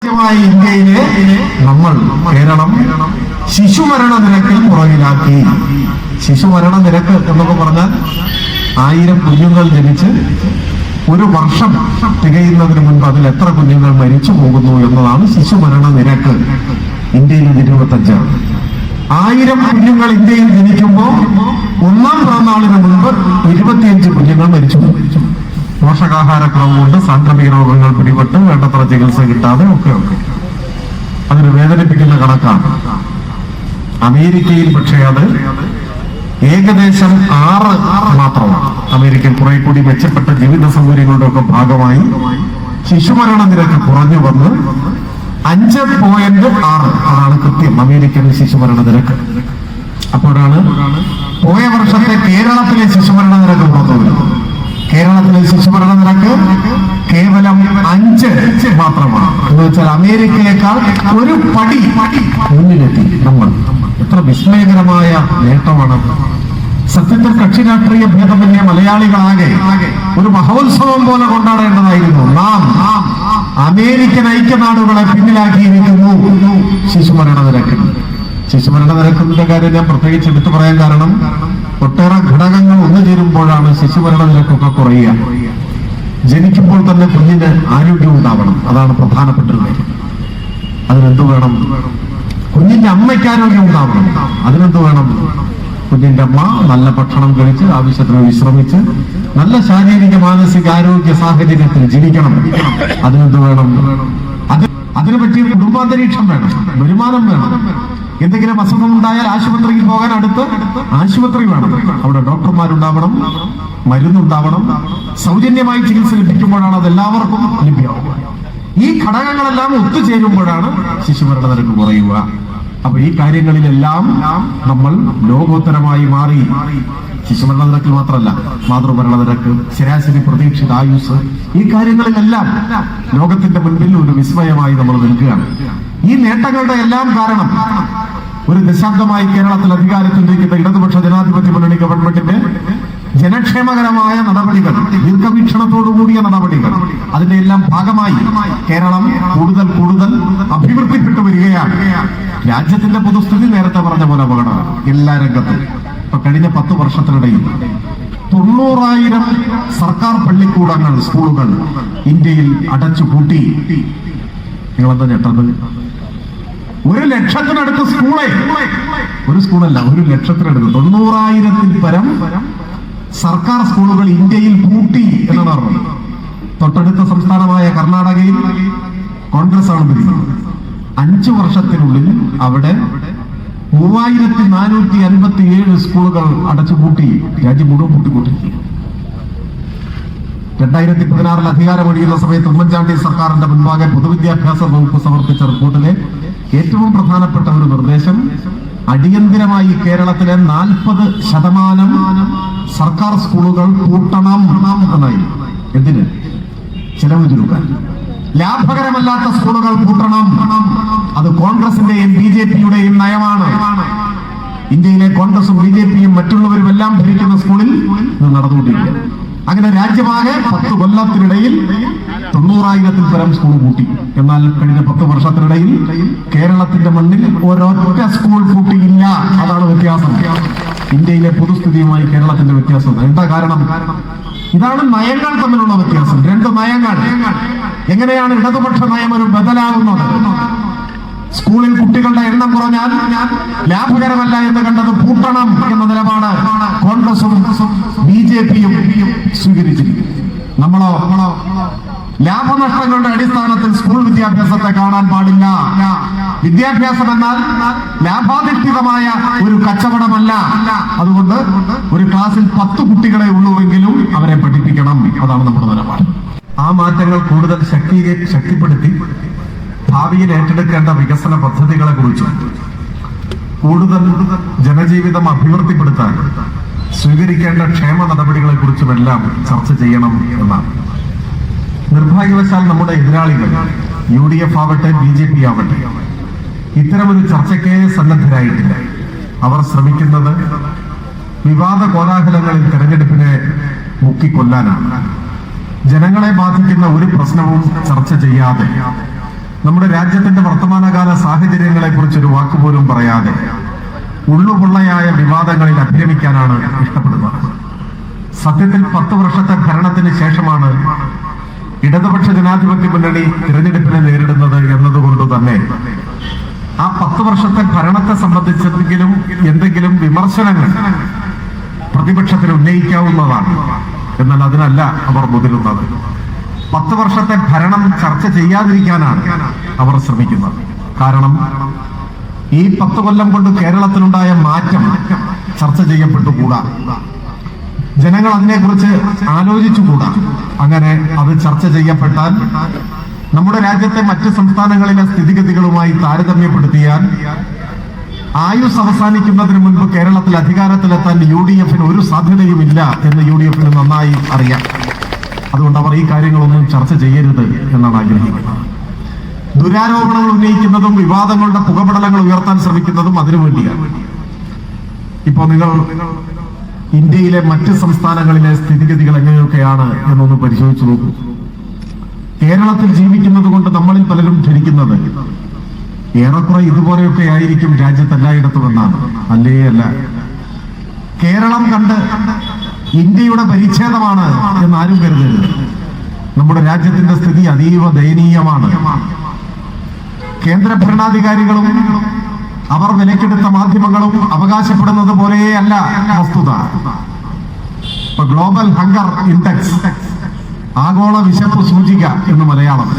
രാജ്യമായ ഇന്ത്യയിലെ കേരളം ശിശുമരണ നിരക്കിൽ പുറകിലാക്കി. ശിശുമരണ നിരക്ക് എന്നൊക്കെ പറഞ്ഞാൽ 1000 കുഞ്ഞുങ്ങൾ ജനിച്ച് ഒരു വർഷം തികയുന്നതിന് മുൻപ് അതിൽ എത്ര കുഞ്ഞുങ്ങൾ മരിച്ചു പോകുന്നു എന്നതാണ് ശിശുമരണ നിരക്ക്. ഇന്ത്യയിൽ 25 1000 കുഞ്ഞുങ്ങൾ ഇന്ത്യയിൽ ജനിക്കുമ്പോൾ 1-ാം പിറന്നാളിന് മുൻപ് 25 കുഞ്ഞുങ്ങൾ മരിച്ചു. പോഷകാഹാരക്കുറവ് കൊണ്ട് സാംക്രമിക രോഗങ്ങൾ പിടിപെട്ട് വേണ്ടത്ര ചികിത്സ കിട്ടാതെ ഒക്കെ അതൊരു വേദനിപ്പിക്കുന്ന കണക്കാണ്. അമേരിക്കയിൽ പക്ഷേ അത് ഏകദേശം 6 മാത്രമാണ്. അമേരിക്കൻ കുറെ കൂടി മെച്ചപ്പെട്ട ജീവിത സൗകര്യങ്ങളുടെ ഒക്കെ ഭാഗമായി ശിശുമരണ നിരക്ക് കുറഞ്ഞു വന്ന് 5.6 അതാണ് കൃത്യം അമേരിക്കൻ ശിശുമരണ നിരക്ക്. അപ്പോഴാണ് പോയ വർഷത്തെ കേരളത്തിലെ ശിശുമരണ നിരക്ക് പുറത്തു വരുന്നത്. കേരളത്തിലെ ശിശുമരണ നിരക്ക് കേവലം 5 മാത്രമാണ്. എന്ന് വെച്ചാൽ അമേരിക്കയേക്കാൾ ഒരു പടി മുന്നിലെത്തി നമ്മൾ. എത്ര വിസ്മയകരമായ നേട്ടമാണ്. സത്യത്തിൽ കക്ഷി രാഷ്ട്രീയ ഭേദമന്യേ മലയാളികളാകെ ഒരു മഹോത്സവം പോലെ കൊണ്ടാടേണ്ടതായിരുന്നു. നാം അമേരിക്കൻ ഐക്യനാടുകളെ പിന്നിലാക്കിയിരിക്കുന്നു ശിശുമരണ നിരക്കിൽ. ശിശുമരണ നിരക്കിന്റെ കാര്യം ഞാൻ പ്രത്യേകിച്ച് എടുത്തു പറയാൻ കാരണം ഒട്ടേറെ ഘടകങ്ങൾ ഒന്നുചേരുമ്പോഴാണ് ശിശുമരണ നിരക്കൊക്കെ കുറയുക. ജനിക്കുമ്പോൾ തന്നെ കുഞ്ഞിന് ആരോഗ്യം ഉണ്ടാവണം, അതാണ് പ്രധാനപ്പെട്ട ഒരു കാര്യം. അതിനെന്ത് വേണം? കുഞ്ഞിന്റെ അമ്മയ്ക്ക് ആരോഗ്യം ഉണ്ടാവണം. അതിനെന്ത് വേണം? കുഞ്ഞിന്റെ അമ്മ നല്ല ഭക്ഷണം കഴിച്ച് ആവശ്യത്തിന് വിശ്രമിച്ച് നല്ല ശാരീരിക മാനസിക ആരോഗ്യ സാഹചര്യത്തിൽ ജീവിക്കണം. അതിനെന്ത് വേണം? അതിനു പറ്റിയ കുടുംബാന്തരീക്ഷം വേണം, വരുമാനം വേണം. എന്തെങ്കിലും അസുഖം ഉണ്ടായാൽ ആശുപത്രിയിൽ പോകാൻ അടുത്ത് ആശുപത്രി വേണം, അവിടെ ഡോക്ടർമാരുണ്ടാവണം, മരുന്നുണ്ടാവണം, സൗജന്യമായി ചികിത്സ ലഭിക്കുമ്പോഴാണ് അത് എല്ലാവർക്കും ലഭ്യമാവുക. ഈ ഘടകങ്ങളെല്ലാം ഒത്തുചേരുമ്പോഴാണ് ശിശുമരണ നിരക്ക് കുറയുക. അപ്പൊ ഈ കാര്യങ്ങളിലെല്ലാം നമ്മൾ ലോകോത്തരമായി മാറി. ശിശുമരണ നിരക്കിൽ മാത്രമല്ല, മാതൃമരണ നിരക്ക്, ശരാശരി പ്രതീക്ഷിത ആയുസ്, ഈ കാര്യങ്ങളിലെല്ലാം ലോകത്തിന്റെ മുൻപിൽ ഒരു വിസ്മയമായി നമ്മൾ നിൽക്കുകയാണ്. ഈ നേട്ടങ്ങളുടെ എല്ലാം കാരണം ഒരു ദശാബ്ദമായി കേരളത്തിൽ അധികാരത്തിലിരിക്കുന്ന ഇടതുപക്ഷ ജനാധിപത്യ മുന്നണി ഗവൺമെന്റിന്റെ ജനക്ഷേമകരമായ നടപടികൾ, ദീർഘവീക്ഷണത്തോടുകൂടിയ നടപടികൾ, അതിന്റെ എല്ലാം ഭാഗമായി കേരളം കൂടുതൽ അഭിവൃദ്ധിപ്പെട്ടു വരികയാണ്. രാജ്യത്തിന്റെ പൊതുസ്ഥിതി നേരത്തെ പറഞ്ഞ പോലെ അപകടമാണ് എല്ലാ രംഗത്തും. ഇപ്പൊ കഴിഞ്ഞ 10 വർഷത്തിനിടയിൽ 90,000 സർക്കാർ പള്ളിക്കൂടങ്ങൾ, സ്കൂളുകൾ ഇന്ത്യയിൽ അടച്ചുപൂട്ടി. നിങ്ങളെന്താ ഞെട്ടത്? 1,00,000-ത്തിനടുത്ത് ഒരു സ്കൂളല്ല, 1,00,000-ത്തിനടുത്ത് 90,000-ൽ പരം സർക്കാർ സ്കൂളുകൾ ഇന്ത്യയിൽ പൂട്ടി എന്നാണ് പറഞ്ഞത്. തൊട്ടടുത്ത സംസ്ഥാനമായ കർണാടകയിൽ കോൺഗ്രസ് ആണ് ഭരിക്കുന്നത്. 5 വർഷത്തിനുള്ളിൽ അവിടെ 3,457 സ്കൂളുകൾ അടച്ചുപൂട്ടി. രാജ്യം മുഴുവൻ പൂട്ടിക്കൂട്ടി. 2016-ൽ അധികാരമൊഴിയുന്ന സമയത്ത് ഉമ്മൻചാണ്ടി സർക്കാരിന്റെ മുൻപാകെ പൊതുവിദ്യാഭ്യാസ വകുപ്പ് സമർപ്പിച്ച റിപ്പോർട്ടിലെ ഏറ്റവും പ്രധാനപ്പെട്ട ഒരു നിർദ്ദേശം അടിയന്തിരമായി കേരളത്തിലെ 40% സർക്കാർ സ്കൂളുകൾ പൂട്ടണം എന്നായി. എന്തിന്? ചെലവ് ചുരുക്കാൻ. ലാഭകരമല്ലാത്ത സ്കൂളുകൾ പൂട്ടണം. അത് കോൺഗ്രസിന്റെയും BJP-യുടെയും നയമാണ്. ഇന്ത്യയിലെ കോൺഗ്രസും BJP-യും മറ്റുള്ളവരും എല്ലാം ഭരിക്കുന്ന സ്കൂളിൽ ഇത് നടന്നുകൊണ്ടിരിക്കുക. അങ്ങനെ രാജ്യമാകെ 10 കൊല്ലത്തിനിടയിൽ 90,000-ൽ പരം സ്കൂൾ പൂട്ടി. എന്നാൽ കഴിഞ്ഞ 10 വർഷത്തിനിടയിൽ കേരളത്തിന്റെ മണ്ണിൽ ഒരൊറ്റ സ്കൂൾ പൂട്ടിയില്ല. അതാണ് വ്യത്യാസം. ഇന്ത്യയിലെ പൊതുസ്ഥിതിയുമായി കേരളത്തിന്റെ വ്യത്യാസം. എന്താ കാരണം? ഇതാണ് നയങ്ങൾ തമ്മിലുള്ള വ്യത്യാസം. 2 നയങ്ങൾ. എങ്ങനെയാണ് ഇടതുപക്ഷ നയം ഒരു ബദലാകുന്നത്? സ്കൂളിൽ കുട്ടികളുടെ എണ്ണം കുറഞ്ഞാൽ ലാഭകരമല്ല എന്ന് കണ്ടത് പൂട്ടണം എന്ന നിലപാട് കോൺഗ്രസും BJP-യും സ്വീകരിച്ചിരിക്കുന്നു. നമ്മളോ ലാഭനഷ്ടങ്ങളുടെ അടിസ്ഥാനത്തിൽ സ്കൂൾ വിദ്യാഭ്യാസത്തെ കാണാൻ പാടില്ല. വിദ്യാഭ്യാസം എന്നാൽ ലാഭാധിഷ്ഠിതമായ ഒരു കച്ചവടമല്ല. അതുകൊണ്ട് ഒരു ക്ലാസ്സിൽ 10 കുട്ടികളെ ഉള്ളുവെങ്കിലും അവരെ പഠിപ്പിക്കണം. അതാണ് നമ്മുടെ നിലപാട്. ആ മാറ്റങ്ങൾ കൂടുതൽ ശക്തിപ്പെടുത്തി ഭാവിയിൽ ഏറ്റെടുക്കേണ്ട വികസന പദ്ധതികളെ കുറിച്ചും കൂടുതൽ ജനജീവിതം അഭിവൃദ്ധിപ്പെടുത്താൻ സ്വീകരിക്കേണ്ട ക്ഷേമ നടപടികളെ കുറിച്ചുമെല്ലാം ചർച്ച ചെയ്യണം എന്നാണ്. നിർഭാഗ്യവശാൽ നമ്മുടെ എതിരാളികൾ UDF ആവട്ടെ BJP ആവട്ടെ ഇത്തരമൊരു ചർച്ചയ്ക്ക് സന്നദ്ധരായിട്ടില്ല. അവർ ശ്രമിക്കുന്നത് വിവാദ കോലാഹലങ്ങളിൽ തെരഞ്ഞെടുപ്പിനെ മുക്കിക്കൊല്ലാനാണ്. ജനങ്ങളെ ബാധിക്കുന്ന ഒരു പ്രശ്നവും ചർച്ച ചെയ്യാതെ നമ്മുടെ രാജ്യത്തിന്റെ വർത്തമാനകാല സാഹചര്യങ്ങളെ കുറിച്ചൊരു വാക്കുപോലും പറയാതെ ഉള്ളുപൊള്ളയായ വിവാദങ്ങളിൽ അഭിരമിക്കാനാണ് ഇഷ്ടപ്പെടുന്നത്. സത്യത്തിൽ 10 വർഷത്തെ ഭരണത്തിന് ശേഷമാണ് ഇടതുപക്ഷ ജനാധിപത്യ മുന്നണി തിരഞ്ഞെടുപ്പിനെ നേരിടുന്നത് എന്നതുകൊണ്ട് തന്നെ ആ 10 വർഷത്തെ ഭരണത്തെ സംബന്ധിച്ചെങ്കിലും എന്തെങ്കിലും വിമർശനങ്ങൾ പ്രതിപക്ഷത്തിന് ഉന്നയിക്കാവുന്നതാണ്. എന്നാൽ അതിനല്ല അവർ മുതിരുന്നത്. 10 വർഷത്തെ ഭരണം ചർച്ച ചെയ്യാതിരിക്കാനാണ് അവർ ശ്രമിക്കുന്നത്. കാരണം ഈ 10 കൊല്ലം കൊണ്ട് കേരളത്തിലുണ്ടായ മാറ്റം ചർച്ച ചെയ്യപ്പെട്ടുകൂടാ, ജനങ്ങൾ അതിനെക്കുറിച്ച് ആലോചിച്ചുകൂടാ. അങ്ങനെ അത് ചർച്ച ചെയ്യപ്പെട്ടാൽ നമ്മുടെ രാജ്യത്തെ മറ്റ് സംസ്ഥാനങ്ങളിലെ സ്ഥിതിഗതികളുമായി താരതമ്യപ്പെടുത്തിയാൽ ആയുസ് അവസാനിക്കുന്നതിന് മുൻപ് കേരളത്തിൽ അധികാരത്തിലെത്താൻ UDF ഒരു സാധ്യതയുമില്ല എന്ന് UDF നന്നായി അറിയാം. അതുകൊണ്ട് അവർ ഈ കാര്യങ്ങളൊന്നും ചർച്ച ചെയ്യരുത് എന്നാണ് ആഗ്രഹിക്കുന്നത്. ദുരാരോപണങ്ങൾ ഉന്നയിക്കുന്നതും വിവാദങ്ങളുടെ പുകപടലങ്ങൾ ഉയർത്താൻ ശ്രമിക്കുന്നതും അതിനുവേണ്ടിയാണ്. ഇപ്പോ നിങ്ങൾ ഇന്ത്യയിലെ മറ്റ് സംസ്ഥാനങ്ങളിലെ സ്ഥിതിഗതികൾ എങ്ങനെയൊക്കെയാണ് എന്നൊന്ന് പരിശോധിച്ചു നോക്കൂ. കേരളത്തിൽ ജീവിക്കുന്നത് കൊണ്ട് നമ്മളിൽ പലരും ധരിക്കുന്നത് ഏറെക്കുറെ ഇതുപോലെയൊക്കെ ആയിരിക്കും രാജ്യത്ത് എല്ലായിടത്തും എന്നാണ്. അല്ലേ അല്ല. കേരളം കണ്ട് ഇന്ത്യയുടെ പരിച്ഛേദമാണ് എന്നാരും കരുതരുത്. നമ്മുടെ രാജ്യത്തിന്റെ സ്ഥിതി അതീവ ദയനീയമാണ്. കേന്ദ്ര ഭരണാധികാരികളും അവർ വിലക്കെടുത്ത മാധ്യമങ്ങളും അവകാശപ്പെടുന്നത് പോലെയല്ല വസ്തുത. ഇപ്പൊ ഗ്ലോബൽ ഹങ്കർ ഇൻഡെക്സ്, ആഗോള വിശപ്പ് സൂചിക എന്ന് മലയാളം,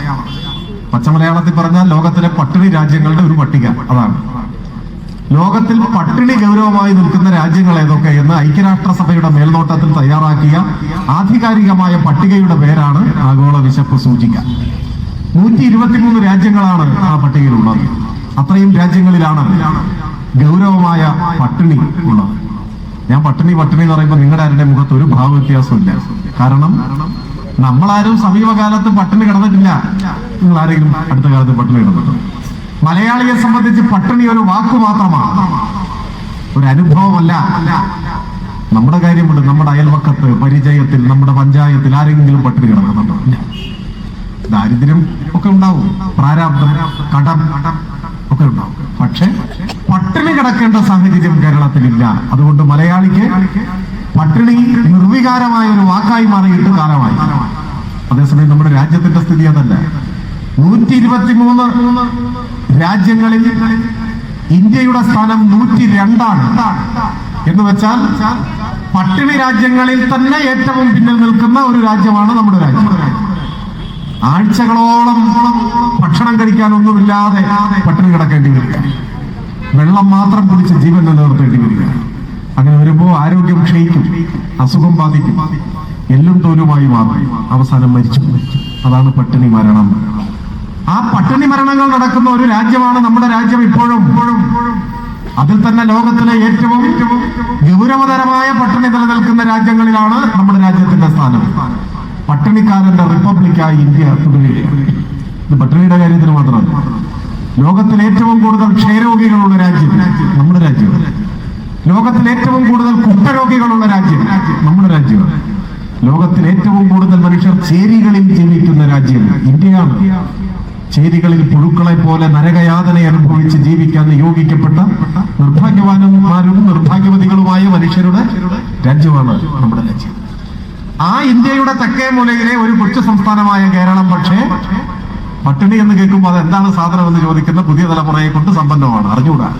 പച്ചമലയാളത്തിൽ പറഞ്ഞാൽ ലോകത്തിലെ പട്ടിണി രാജ്യങ്ങളുടെ ഒരു പട്ടിക. അതാണ് ലോകത്തിൽ പട്ടിണി ഗൗരവമായി നിൽക്കുന്ന രാജ്യങ്ങൾ ഏതൊക്കെ എന്ന് ഐക്യരാഷ്ട്രസഭയുടെ മേൽനോട്ടത്തിൽ തയ്യാറാക്കിയ ആധികാരികമായ പട്ടികയുടെ പേരാണ് ആഗോള വിശപ്പ് സൂചിക. 123 രാജ്യങ്ങളാണ് ആ പട്ടികയിലുള്ളത്. അത്രയും രാജ്യങ്ങളിലാണ് ഗൗരവമായ പട്ടിണി ഉള്ളത്. ഞാൻ പട്ടിണി എന്ന് പറയുമ്പോൾ നിങ്ങളുടെ ആരുടെ മുഖത്ത് ഒരു ഭാവവ്യത്യാസമില്ല. കാരണം നമ്മളാരും സമീപകാലത്ത് പട്ടിണി കിടന്നിട്ടില്ല. നിങ്ങൾ ആരെങ്കിലും അടുത്ത കാലത്ത് പട്ടിണി കിടന്നിട്ടുണ്ടോ? മലയാളിയെ സംബന്ധിച്ച് പട്ടിണി ഒരു വാക്കു മാത്രമാണ്, ഒരു അനുഭവമല്ല. നമ്മുടെ കാര്യമുണ്ട്. നമ്മുടെ അയൽവക്കത്ത്, പരിചയത്തിൽ, നമ്മുടെ പഞ്ചായത്തിൽ ആരെങ്കിലും പട്ടിണി കിടക്കുന്നുണ്ടോ? ദാരിദ്ര്യം ഒക്കെ ഉണ്ടാവും, പ്രാരാബ്ദം, കടം ഒക്കെ ഉണ്ടാവും. പക്ഷെ പട്ടിണി കിടക്കേണ്ട സാഹചര്യം കേരളത്തിലില്ല. അതുകൊണ്ട് മലയാളിക്ക് പട്ടിണി നിർവികാരമായ ഒരു വാക്കായി മാറിയിട്ട് കാലമായി. അതേസമയം നമ്മുടെ രാജ്യത്തിന്റെ സ്ഥിതി അതല്ല. 123 രാജ്യങ്ങളിൽ ഇന്ത്യയുടെ സ്ഥാനം 102ആണ്. എന്ന് വെച്ചാൽ പട്ടിണി രാജ്യങ്ങളിൽ തന്നെ ഏറ്റവും പിന്നിൽ നിൽക്കുന്ന ഒരു രാജ്യമാണ് നമ്മുടെ രാജ്യം. ആഴ്ചകളോളം ഭക്ഷണം കഴിക്കാനൊന്നുമില്ലാതെ പട്ടിണി കിടക്കേണ്ടി വരിക, വെള്ളം മാത്രം കുടിച്ച് ജീവൻ നിലനിർത്തേണ്ടി വരിക. അങ്ങനെ വരുമ്പോൾ ആരോഗ്യം ക്ഷയിക്കും, അസുഖം ബാധിക്കും, എല്ലും തോലുമായി മാറും, അവസാനം മരിച്ചു. അതാണ് പട്ടിണി മരണം. ആ പട്ടിണി മരണങ്ങൾ നടക്കുന്ന ഒരു രാജ്യമാണ് നമ്മുടെ രാജ്യം ഇപ്പോഴും. അതിൽ തന്നെ ലോകത്തിലെ ഏറ്റവും ഗൗരവതരമായ പട്ടിണി നിലനിൽക്കുന്ന രാജ്യങ്ങളിലാണ് നമ്മുടെ രാജ്യത്തിന്റെ സ്ഥാനം. പട്ടിണിക്കാരന്റെ റിപ്പബ്ലിക്കായി ഇന്ത്യ തുടരുകയാണ്. ഇത് പട്ടിണിയുടെ കാര്യത്തിന് മാത്രമല്ല. ലോകത്തിൽ ഏറ്റവും കൂടുതൽ ക്ഷയരോഗികളുള്ള രാജ്യം നമ്മുടെ രാജ്യമാണ്. ലോകത്തിൽ ഏറ്റവും കൂടുതൽ കുഷ്ഠരോഗികളുള്ള രാജ്യം നമ്മുടെ രാജ്യമാണ്. ലോകത്തിൽ ഏറ്റവും കൂടുതൽ മനുഷ്യർ ചേരികളിൽ ജീവിക്കുന്ന രാജ്യം ഇന്ത്യയാണ്. ചേരികളിൽ പുഴുക്കളെ പോലെ നരകയാതന അനുഭവിച്ച് ജീവിക്കാൻ നിയോഗിക്കപ്പെട്ട നിർഭാഗ്യവാന്മാരും നിർഭാഗ്യവതികളുമായ മനുഷ്യരുടെ രാജ്യമാണ് നമ്മുടെ രാജ്യം. ആ ഇന്ത്യയുടെ തെക്കേ മൂലയിലെ ഒരു കൊച്ചു സംസ്ഥാനമായ കേരളം പക്ഷേ പട്ടിണി എന്ന് കേൾക്കുമ്പോൾ അത് എന്താണ് സാധനം എന്ന് ചോദിക്കുന്ന പുതിയ തലമുറയെ കൊണ്ട് സമ്പന്നമാണ്. അറിഞ്ഞുകൂടാ.